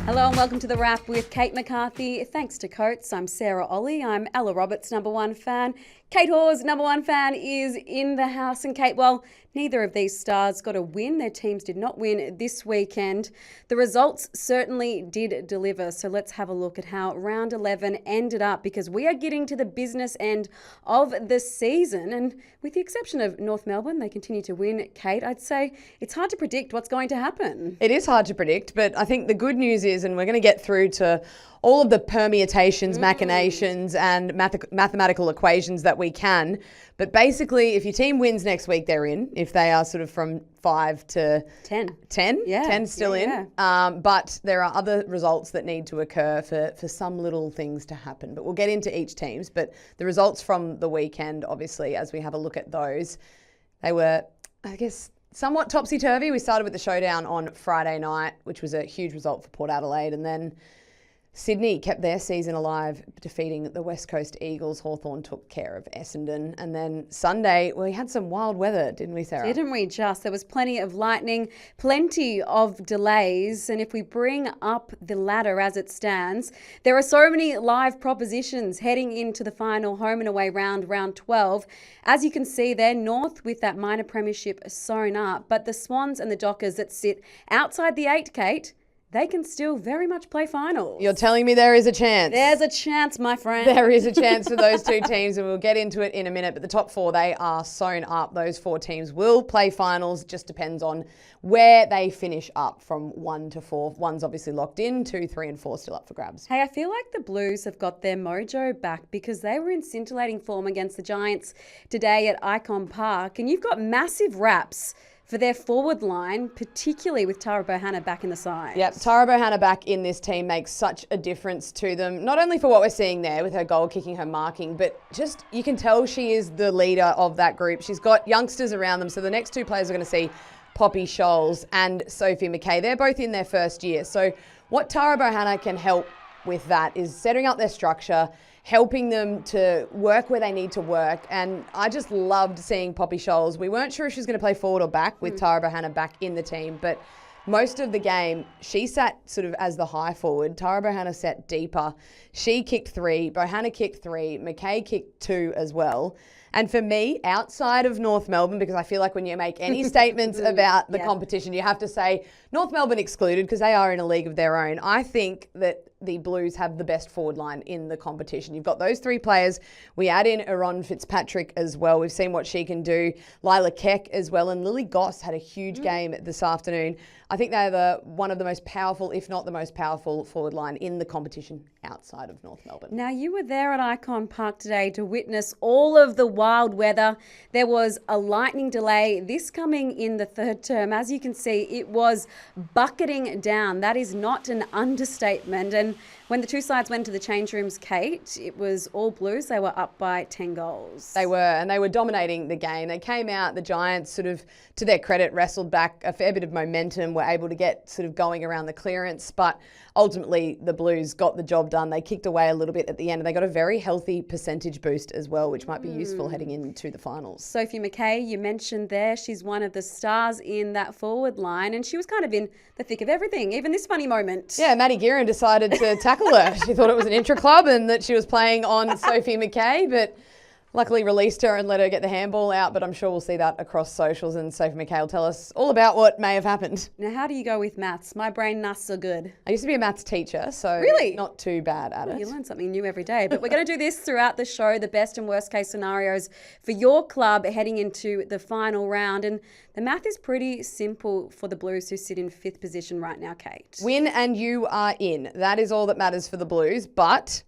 Hello and welcome to The Wrap with Kate McCarthy. Thanks to Coates, I'm Sarah Olle. I'm Ella Roberts' number one fan. Kate Hawes' number one fan is in the house. And Kate, well, neither of these stars got a win. Their teams did not win this weekend. The results certainly did deliver. So let's have a look at how round 11 ended up, because we are getting to the business end of the season. And with the exception of North Melbourne, they continue to win. Kate, I'd say it's hard to predict what's going to happen. It is hard to predict, but I think the good news is, and we're going to get through to all of the permutations, machinations and mathematical equations that we can. But basically, if your team wins next week, they're in. If they are sort of from 5 to 10? Yeah. 10 still in. But there are other results that need to occur for some little things to happen. But we'll get into each team's. But the results from the weekend, obviously, as we have a look at those, they were, I guess, somewhat topsy-turvy. We started with the Showdown on Friday night, which was a huge result for Port Adelaide. And then Sydney kept their season alive, defeating the West Coast Eagles. Hawthorn took care of Essendon. And then Sunday, we had some wild weather, didn't we, Sarah? Didn't we just? There was plenty of lightning, plenty of delays. And if we bring up the ladder as it stands, there are so many live propositions heading into the final home and away round 12. As you can see there, North with that minor premiership sewn up. But the Swans and the Dockers that sit outside the 8, Kate, they can still very much play finals. You're telling me there is a chance? There's a chance, my friend. There is a chance for those two teams, and we'll get into it in a minute. But the top 4, they are sewn up. Those 4 teams will play finals. Just depends on where they finish up from 1 to 4. 1's obviously locked in, 2, 3 and 4 still up for grabs. Hey, I feel like the Blues have got their mojo back, because they were in scintillating form against the Giants today at Icon Park. And you've got massive raps for their forward line, particularly with Tara Bohanna back in the side. Yep, Tara Bohanna back in this team makes such a difference to them, not only for what we're seeing there with her goal kicking, her marking, but just you can tell she is the leader of that group. She's got youngsters around them, so the next 2 players are going to see Poppy Scholes and Sophie McKay. They're both in their first year. So what Tara Bohanna can help with that is setting up their structure, helping them to work where they need to work. And I just loved seeing Poppy Scholes. We weren't sure if she was going to play forward or back with Tara Bohanna back in the team, but most of the game, she sat sort of as the high forward. Tara Bohanna sat deeper. She kicked 3, Bohanna kicked 3, McKay kicked 2 as well. And for me, outside of North Melbourne, because I feel like when you make any statements about the competition, you have to say North Melbourne excluded, because they are in a league of their own. I think that the Blues have the best forward line in the competition. You've got those 3 players. We add in Erin Fitzpatrick as well. We've seen what she can do. Lila Keck as well. And Lily Goss had a huge game this afternoon. I think they're one of the most powerful, if not the most powerful, forward line in the competition outside of North Melbourne. Now, you were there at Icon Park today to witness all of the wild weather. There was a lightning delay, this coming in the 3rd term. As you can see, it was bucketing down. That is not an understatement. And when the 2 sides went to the change rooms, Kate, it was all Blues. They were up by 10 goals. They were, and they were dominating the game. They came out, the Giants sort of, to their credit, wrestled back a fair bit of momentum, were able to get sort of going around the clearance, but ultimately the Blues got the job done. They kicked away a little bit at the end, and they got a very healthy percentage boost as well, which might be useful heading into the finals. Sophie McKay, you mentioned there, she's one of the stars in that forward line, and she was kind of in the thick of everything, even this funny moment. Yeah, Maddie Guerin decided to tackle her. She thought it was an intra-club and that she was playing on Sophie McKay, but luckily released her and let her get the handball out. But I'm sure we'll see that across socials, and Sophie McKay will tell us all about what may have happened. Now, how do you go with maths? My brain not so good. I used to be a maths teacher, so really not too bad at it. You learn something new every day. But we're going to do this throughout the show, the best and worst case scenarios for your club heading into the final round. And the math is pretty simple for the Blues, who sit in 5th position right now, Kate. Win and you are in. That is all that matters for the Blues, but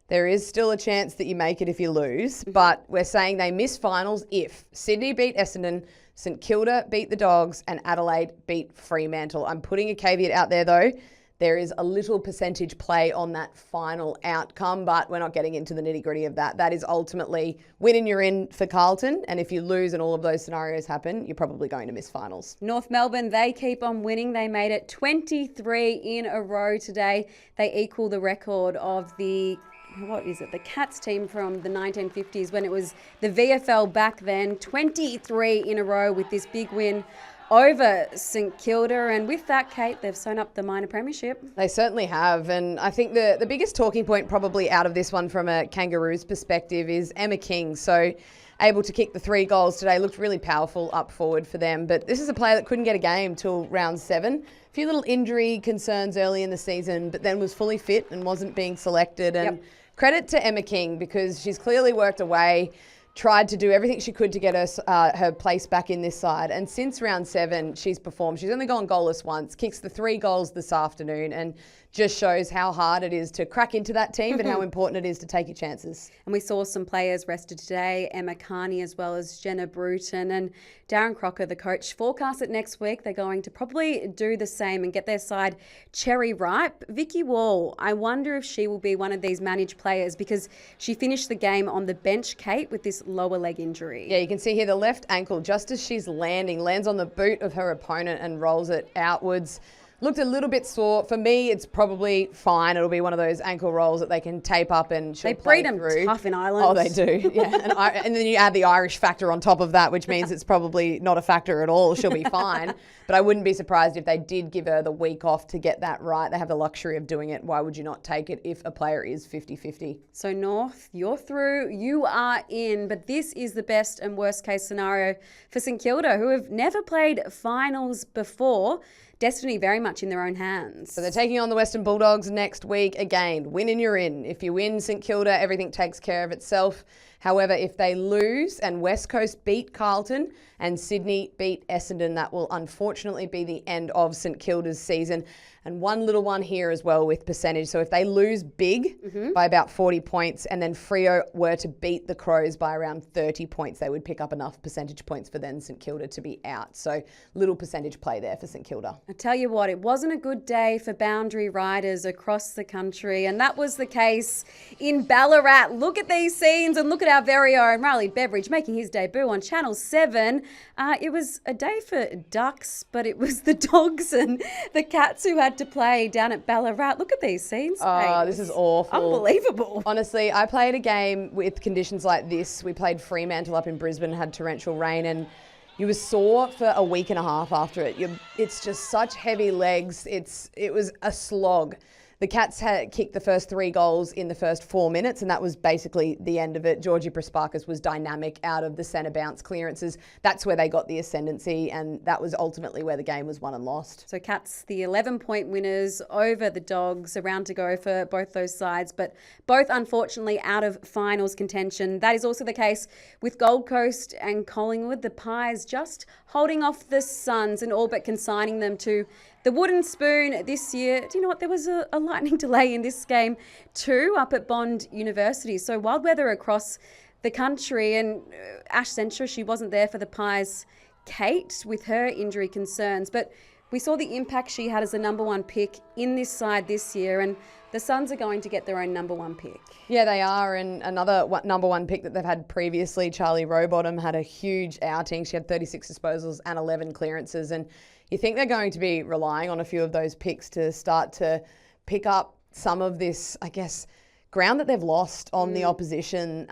there is still a chance that you make it if you lose. But we're saying they miss finals if Sydney beat Essendon, St Kilda beat the Dogs, and Adelaide beat Fremantle. I'm putting a caveat out there though. There is a little percentage play on that final outcome, but we're not getting into the nitty-gritty of that. That is ultimately win and you're in for Carlton, and if you lose and all of those scenarios happen, you're probably going to miss finals. North Melbourne, they keep on winning. They made it 23 in a row today. They equal the record of the what is it? The Cats team from the 1950s when it was the VFL back then. 23 in a row with this big win over St Kilda, and with that, Kate, they've sewn up the minor premiership. They certainly have, and I think the biggest talking point probably out of this one from a Kangaroos perspective is Emma King. So able to kick the 3 goals today, looked really powerful up forward for them, but this is a player that couldn't get a game till round 7. A few little injury concerns early in the season, but then was fully fit and wasn't being selected, and credit to Emma King because she's clearly worked away, tried to do everything she could to get her place back in this side. And since round 7, she's performed. She's only gone goalless once, kicks the 3 goals this afternoon, and just shows how hard it is to crack into that team, but how important it is to take your chances. And we saw some players rested today, Emma Carney as well as Jenna Bruton, and Darren Crocker, the coach, forecast that next week they're going to probably do the same and get their side cherry ripe. Vicky Wall, I wonder if she will be one of these managed players because she finished the game on the bench, Kate, with this lower leg injury. Yeah, you can see here the left ankle, just as she's lands on the boot of her opponent and rolls it outwards. Looked a little bit sore. For me, it's probably fine. It'll be one of those ankle rolls that they can tape up and she'll play through. They breed them tough in Ireland. Oh, they do, yeah. And then you add the Irish factor on top of that, which means it's probably not a factor at all. She'll be fine. But I wouldn't be surprised if they did give her the week off to get that right. They have the luxury of doing it. Why would you not take it if a player is 50-50? So North, you're through, you are in. But this is the best and worst case scenario for St Kilda, who have never played finals before. Destiny very much in their own hands. So they're taking on the Western Bulldogs next week. Again, win and you're in. If you win St Kilda, everything takes care of itself. However, if they lose and West Coast beat Carlton and Sydney beat Essendon, that will unfortunately be the end of St Kilda's season. And one little one here as well with percentage. So if they lose big by about 40 points and then Freo were to beat the Crows by around 30 points, they would pick up enough percentage points for then St Kilda to be out. So little percentage play there for St Kilda. I tell you what, it wasn't a good day for boundary riders across the country, and that was the case in Ballarat. Look at these scenes and look at our very own Riley Beveridge making his debut on Channel 7. It was a day for ducks, but it was the dogs and the cats who had to play down at Ballarat. Look at these scenes. Oh, this is awful. Unbelievable. Honestly, I played a game with conditions like this. We played Fremantle up in Brisbane, had torrential rain, and you were sore for a week and a half after it. It's just such heavy legs. It was a slog. The Cats had kicked the first 3 goals in the first 4 minutes, and that was basically the end of it. Georgie Prasparkas was dynamic out of the centre bounce clearances. That's where they got the ascendancy, and that was ultimately where the game was won and lost. So Cats, the 11-point winners over the Dogs, around to go for both those sides, but both unfortunately out of finals contention. That is also the case with Gold Coast and Collingwood. The Pies just holding off the Suns and all but consigning them to the wooden spoon this year. Do you know what? There was a lightning delay in this game too up at Bond University. So wild weather across the country, and Ash Centra, she wasn't there for the Pies, Kate, with her injury concerns. But we saw the impact she had as the number 1 pick in this side this year, and the Suns are going to get their own number 1 pick. Yeah, they are. And another number 1 pick that they've had previously, Charlie Rowbottom, had a huge outing. She had 36 disposals and 11 clearances. And you think they're going to be relying on a few of those picks to start to pick up some of this, I guess, ground that they've lost on the opposition.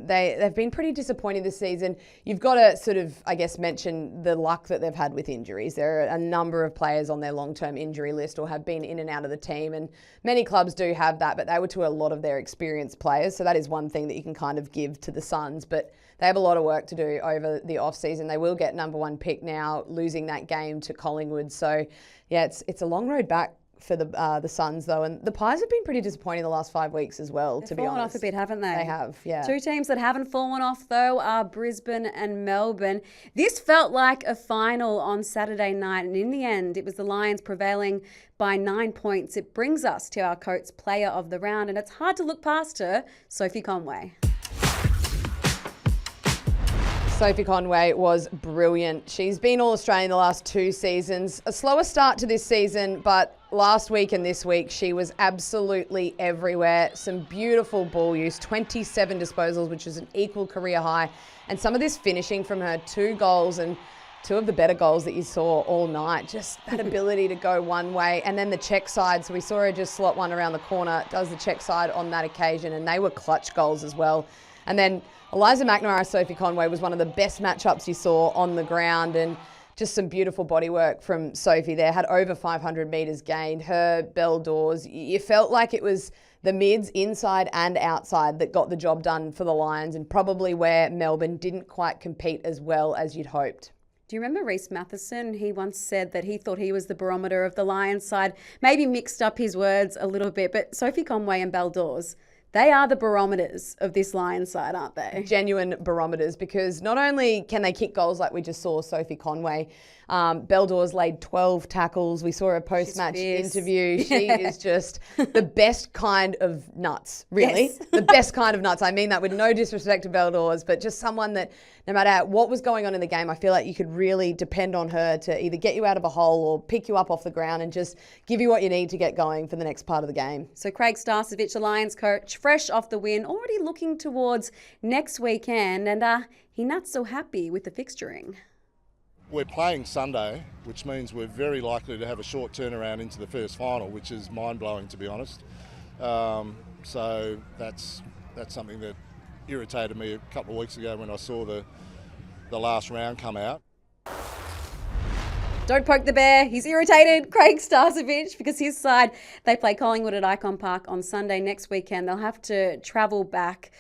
They've been pretty disappointing this season. You've got to sort of, I guess, mention the luck that they've had with injuries. There are a number of players on their long-term injury list or have been in and out of the team, and many clubs do have that, but they were to a lot of their experienced players. So that is one thing that you can kind of give to the Suns, but they have a lot of work to do over the off-season. They will get number 1 pick now, losing that game to Collingwood. So, yeah, it's a long road back for the Suns, though. And the Pies have been pretty disappointing the last 5 weeks as well, to be honest. They've fallen off a bit, haven't they? They have, yeah. 2 teams that haven't fallen off, though, are Brisbane and Melbourne. This felt like a final on Saturday night, and in the end, it was the Lions prevailing by 9 points. It brings us to our Coates player of the round, and it's hard to look past her, Sophie Conway. Sophie Conway was brilliant. She's been All-Australian the last 2 seasons. A slower start to this season, but last week and this week, she was absolutely everywhere. Some beautiful ball use, 27 disposals, which is an equal career high. And some of this finishing from her, 2 goals and two of the better goals that you saw all night. Just that ability to go one way. And then the check side. So we saw her just slot one around the corner, does the check side on that occasion. And they were clutch goals as well. And then Eliza McNamara, Sophie Conway was one of the best matchups you saw on the ground. And just some beautiful bodywork from Sophie there. Had over 500 metres gained. Her bell doors. You felt like it was the mids, inside and outside, that got the job done for the Lions, and probably where Melbourne didn't quite compete as well as you'd hoped. Do you remember Reece Matheson? He once said that he thought he was the barometer of the Lions side, maybe mixed up his words a little bit, but Sophie Conway and Belle Dawes, they are the barometers of this Lions side, aren't they? Genuine barometers, because not only can they kick goals like we just saw Sophie Conway, Belle Dawes laid 12 tackles. We saw a post-match interview. She is just the best kind of nuts, really. Yes. The best kind of nuts. I mean that with no disrespect to Belle Dawes, but just someone that no matter what was going on in the game, I feel like you could really depend on her to either get you out of a hole or pick you up off the ground and just give you what you need to get going for the next part of the game. So Craig Starcevich, the Lions coach, fresh off the win, already looking towards next weekend, and he's not so happy with the fixturing. We're playing Sunday, which means we're very likely to have a short turnaround into the first final, which is mind-blowing, to be honest. So that's something that irritated me a couple of weeks ago when I saw the last round come out. Don't poke the bear. He's irritated, Craig Starcevich, because his side, they play Collingwood at Icon Park on Sunday next weekend. They'll have to travel back.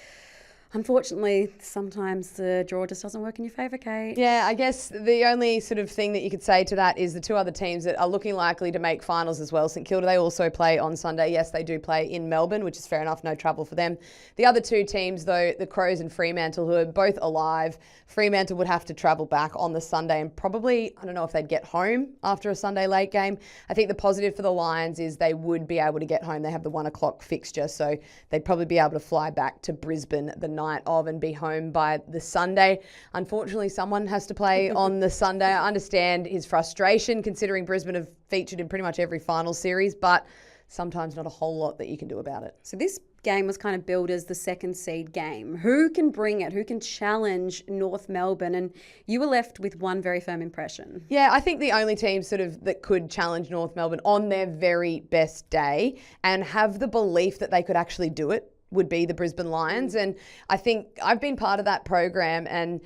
Unfortunately, sometimes the draw just doesn't work in your favour, Kate. Yeah, I guess the only sort of thing that you could say to that is the two other teams that are looking likely to make finals as well. St Kilda, they also play on Sunday. Yes, they do play in Melbourne, which is fair enough, no travel for them. The other two teams, though, the Crows and Fremantle, who are both alive, Fremantle would have to travel back on the Sunday and probably, I don't know if they'd get home after a Sunday late game. I think the positive for the Lions is they would be able to get home. They have the 1 o'clock fixture, so they'd probably be able to fly back to Brisbane the night of and be home by the Sunday. Unfortunately, someone has to play on the Sunday. I understand his frustration considering Brisbane have featured in pretty much every final series, but sometimes not a whole lot that you can do about it. So this game was kind of billed as the second seed game. Who can bring it? Who can challenge North Melbourne? And you were left with one very firm impression. Yeah, I think the only team sort of that could challenge North Melbourne on their very best day and have the belief that they could actually do it would be the Brisbane Lions. And I think I've been part of that program, and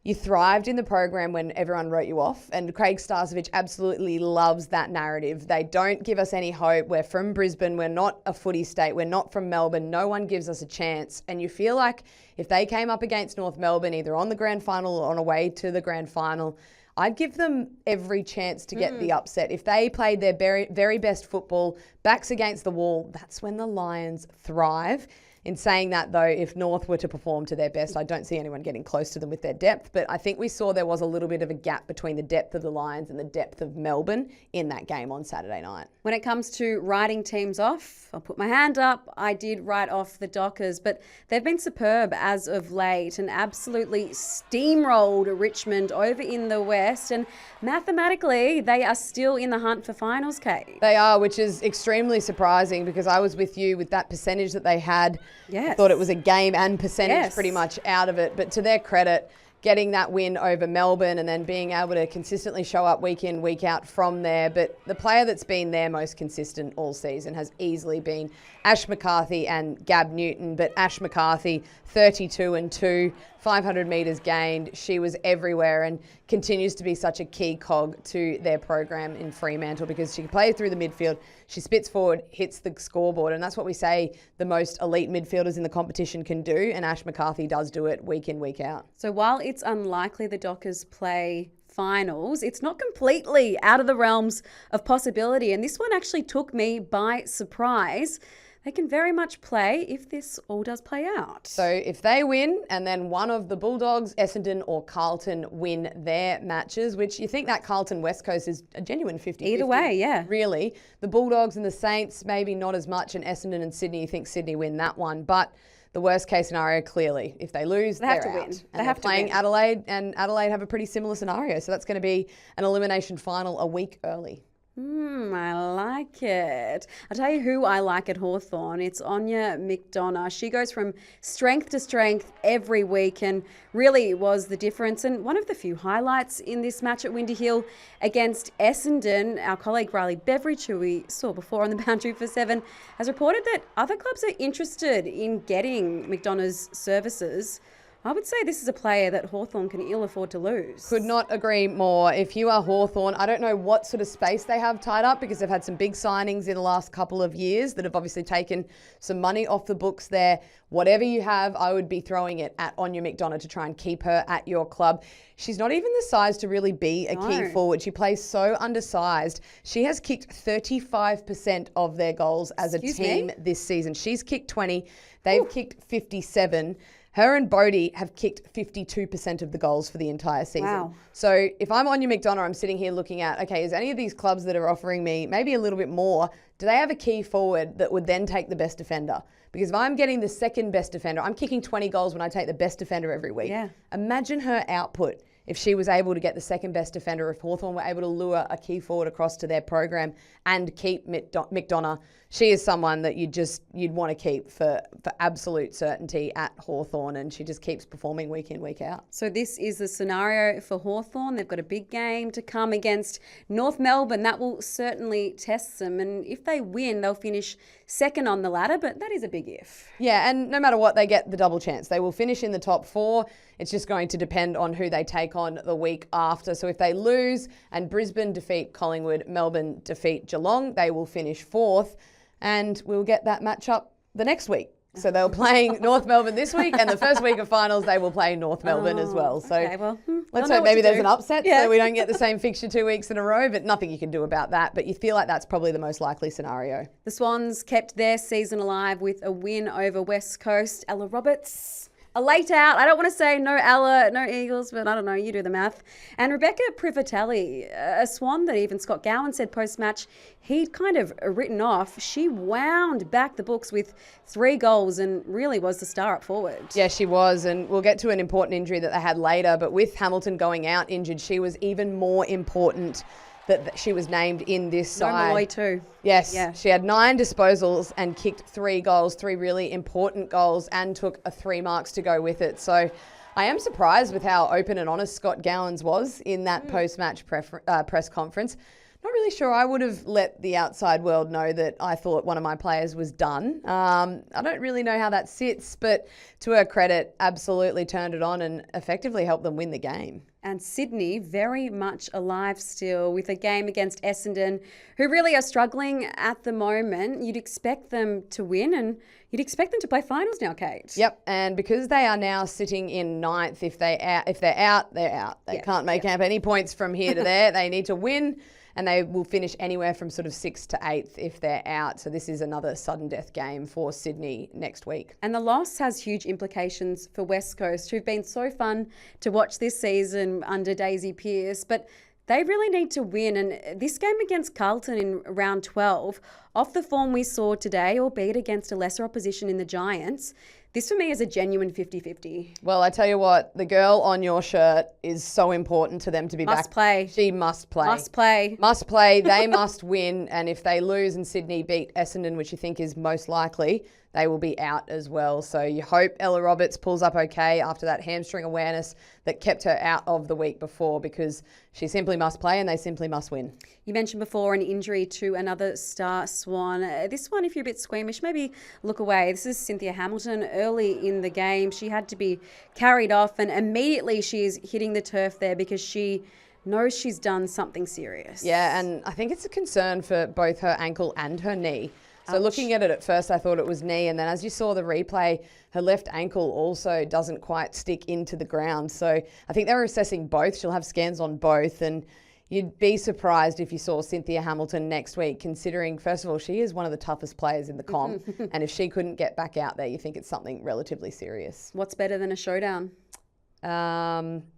you thrived in the program when everyone wrote you off. And Craig Starcevich absolutely loves that narrative. They don't give us any hope. We're from Brisbane. We're not a footy state. We're not from Melbourne. No one gives us a chance. And you feel like if they came up against North Melbourne, either on the grand final or on a way to the grand final, I'd give them every chance to get the upset. If they played their very, very best football, backs against the wall, that's when the Lions thrive. In saying that, though, if North were to perform to their best, I don't see anyone getting close to them with their depth. But I think we saw there was a little bit of a gap between the depth of the Lions and the depth of Melbourne in that game on Saturday night. When it comes to writing teams off, I'll put my hand up. I did write off the Dockers, but they've been superb as of late and absolutely steamrolled Richmond over in the West. And mathematically, they are still in the hunt for finals, Kate. They are, which is extremely surprising because I was with you with that percentage that they had. Yes. I thought it was a game and percentage pretty much out of it. But to their credit, getting that win over Melbourne and then being able to consistently show up week in, week out from there. But the player that's been their most consistent all season has easily been Ash McCarthy and Gab Newton. But Ash McCarthy, 32-2, 500 metres gained. She was everywhere and continues to be such a key cog to their program in Fremantle because she can play through the midfield. She spits forward, hits the scoreboard, and that's what we say the most elite midfielders in the competition can do, and Ash McCarthy does do it week in, week out. So while it's unlikely the Dockers play finals, it's not completely out of the realms of possibility, and this one actually took me by surprise. They can very much play if this all does play out. So if they win and then one of the Bulldogs, Essendon or Carlton win their matches, which you think that Carlton West Coast is a genuine 50-50. Either way, yeah. Really. The Bulldogs and the Saints, maybe not as much, and Essendon and Sydney, you think Sydney win that one. But the worst case scenario, clearly, if they lose, they have to out. win. And they have to playing win. Adelaide, and Adelaide have a pretty similar scenario. So that's going to be an elimination final a week early. I like it. I'll tell you who I like at Hawthorn. It's Anya McDonough. She goes from strength to strength every week and really was the difference. And one of the few highlights in this match at Windy Hill against Essendon, our colleague Riley Beveridge, who we saw before on the boundary for 7, has reported that other clubs are interested in getting McDonough's services. I would say this is a player that Hawthorn can ill afford to lose. Could not agree more. If you are Hawthorn, I don't know what sort of space they have tied up because they've had some big signings in the last couple of years that have obviously taken some money off the books there. Whatever you have, I would be throwing it at Anya McDonough to try and keep her at your club. She's not even the size to really be a key forward. She plays so undersized. She has kicked 35% of their goals as a team this season. She's kicked 20. They've kicked 57. Her and Bodie have kicked 52% of the goals for the entire season. Wow. So if I'm Anya McDonough, I'm sitting here looking at, okay, is any of these clubs that are offering me maybe a little bit more, do they have a key forward that would then take the best defender? Because if I'm getting the second best defender, I'm kicking 20 goals when I take the best defender every week. Yeah. Imagine her output if she was able to get the second best defender, if Hawthorn were able to lure a key forward across to their program and keep McDonough. She is someone that you'd want to keep for absolute certainty at Hawthorn, and she just keeps performing week in, week out. So this is the scenario for Hawthorn. They've got a big game to come against North Melbourne. That will certainly test them. And if they win, they'll finish second on the ladder, but that is a big if. Yeah, and no matter what, they get the double chance. They will finish in the top 4. It's just going to depend on who they take on the week after. So if they lose and Brisbane defeat Collingwood, Melbourne defeat Geelong, they will finish 4th. And we'll get that matchup the next week. So they're playing North Melbourne this week, and the first week of finals they will play North Melbourne as well. So okay, well, let's hope maybe there's an upset so we don't get the same fixture 2 weeks in a row, but nothing you can do about that. But you feel like that's probably the most likely scenario. The Swans kept their season alive with a win over West Coast. Ella Roberts, a late out. I don't want to say no Ella, no Eagles, but I don't know, you do the math. And Rebecca Privatelli, a Swan that even Scott Gowan said post-match he'd kind of written off. She wound back the books with 3 goals and really was the star up forward. Yeah, she was, and we'll get to an important injury that they had later, but with Hamilton going out injured, she was even more important that she was named in this side. Malloy too. Yes, Yeah. She had 9 disposals and kicked 3 goals, 3 really important goals, and took a 3 marks to go with it. So I am surprised with how open and honest Scott Gowans was in that post-match press conference. Not really sure I would have let the outside world know that I thought one of my players was done. I don't really know how that sits, but to her credit, absolutely turned it on and effectively helped them win the game. And Sydney very much alive still with a game against Essendon, who really are struggling at the moment. You'd expect them to win and you'd expect them to play finals now, Kate. Yep, and because they are now sitting in 9th, if they're out, they're out. They can't make up any points from here to there. They need to win. And they will finish anywhere from sort of 6th to 8th if they're out. So this is another sudden death game for Sydney next week. And the loss has huge implications for West Coast, who've been so fun to watch this season under Daisy Pearce. But they really need to win. And this game against Carlton in round 12, off the form we saw today, albeit against a lesser opposition in the Giants, this for me is a genuine 50-50. Well, I tell you what, the girl on your shirt is so important to them to be back. Must play. She must play. Must play. Must play. They must win. And if they lose and Sydney beat Essendon, which you think is most likely, they will be out as well. So you hope Ella Roberts pulls up okay after that hamstring awareness that kept her out of the week before, because she simply must play and they simply must win. You mentioned before an injury to another star Swan. This one, if you're a bit squeamish, maybe look away. This is Cynthia Hamilton early in the game. She had to be carried off and immediately she is hitting the turf there because she knows she's done something serious. Yeah, and I think it's a concern for both her ankle and her knee. So looking at it at first, I thought it was knee. And then as you saw the replay, her left ankle also doesn't quite stick into the ground. So I think they were assessing both. She'll have scans on both. And you'd be surprised if you saw Cynthia Hamilton next week, considering, first of all, she is one of the toughest players in the comp. And if she couldn't get back out there, you think it's something relatively serious. What's better than a showdown?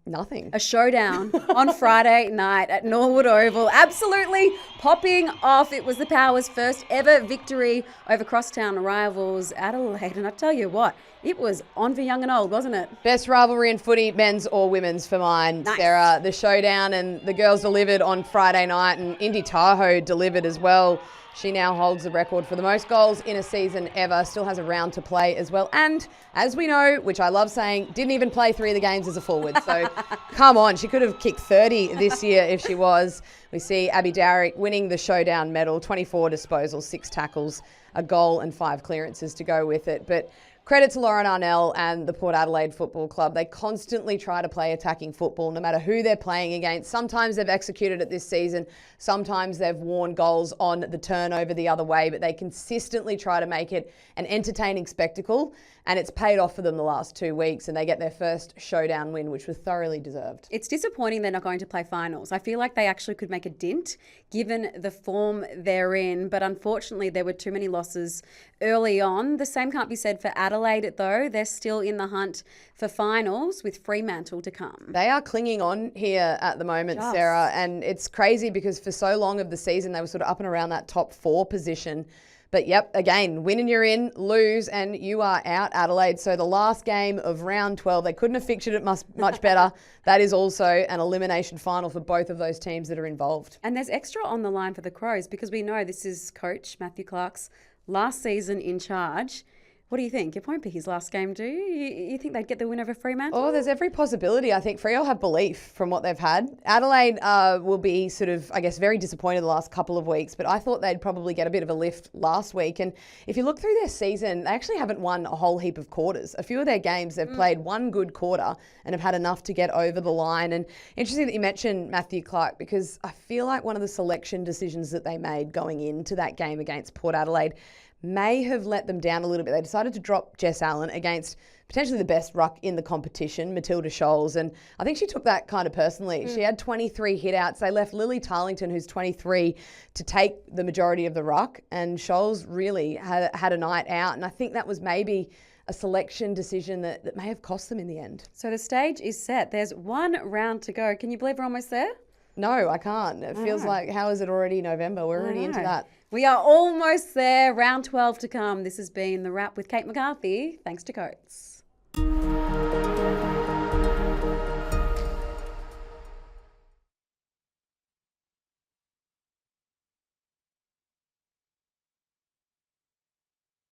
Nothing. A showdown on Friday night at Norwood Oval. Absolutely popping off. It was the Power's first ever victory over crosstown rivals Adelaide. And I tell you what, it was on for young and old, wasn't it? Best rivalry in footy, men's or women's for mine, Nice. Sarah. The showdown, and the girls delivered on Friday night, and Indy Tahoe delivered as well. She now holds the record for the most goals in a season ever, still has a round to play as well. And as we know, which I love saying, didn't even play 3 of the games as a forward. So come on, she could have kicked 30 this year if she was. We see Abby Dowrick winning the showdown medal, 24 disposals, 6 tackles, a goal and 5 clearances to go with it. But credit to Lauren Arnell and the Port Adelaide Football Club. They constantly try to play attacking football, no matter who they're playing against. Sometimes they've executed it this season. Sometimes they've worn goals on the turnover the other way, but they consistently try to make it an entertaining spectacle. And it's paid off for them the last 2 weeks, and they get their first showdown win, which was thoroughly deserved. It's disappointing they're not going to play finals. I feel like they actually could make a dint given the form they're in, but unfortunately there were too many losses early on. The same can't be said for Adelaide, though. They're still in the hunt for finals with Fremantle to come. They are clinging on here at the moment, Just. Sarah, and it's crazy because for so long of the season they were sort of up and around that top 4 position. But yep, again, win and you're in, lose and you are out, Adelaide. So the last game of round 12, they couldn't have fixtured it much better. That is also an elimination final for both of those teams that are involved. And there's extra on the line for the Crows because we know this is Coach Matthew Clark's last season in charge. What do you think? It won't be his last game, do you? You think they'd get the win over Fremantle? Oh, there's every possibility. I think Freo have belief from what they've had. Adelaide will be sort of, I guess, very disappointed the last couple of weeks, but I thought they'd probably get a bit of a lift last week. And if you look through their season, they actually haven't won a whole heap of quarters. A few of their games, they've played one good quarter and have had enough to get over the line. And interesting that you mentioned Matthew Clark, because I feel like one of the selection decisions that they made going into that game against Port Adelaide may have let them down a little bit. They decided to drop Jess Allen against potentially the best ruck in the competition, Matilda Scholes, and I think she took that kind of personally. She had 23 hit-outs. They left Lily Tarlington, who's 23, to take the majority of the ruck, and Scholes really had a night out, and I think that was maybe a selection decision that may have cost them in the end. So the stage is set. There's one round to go. Can you believe we're almost there? No, I can't. It feels like, how is it already November? We're already into that. We are almost there. Round 12 to come. This has been The Wrap with Kate McCarthy. Thanks to Coates.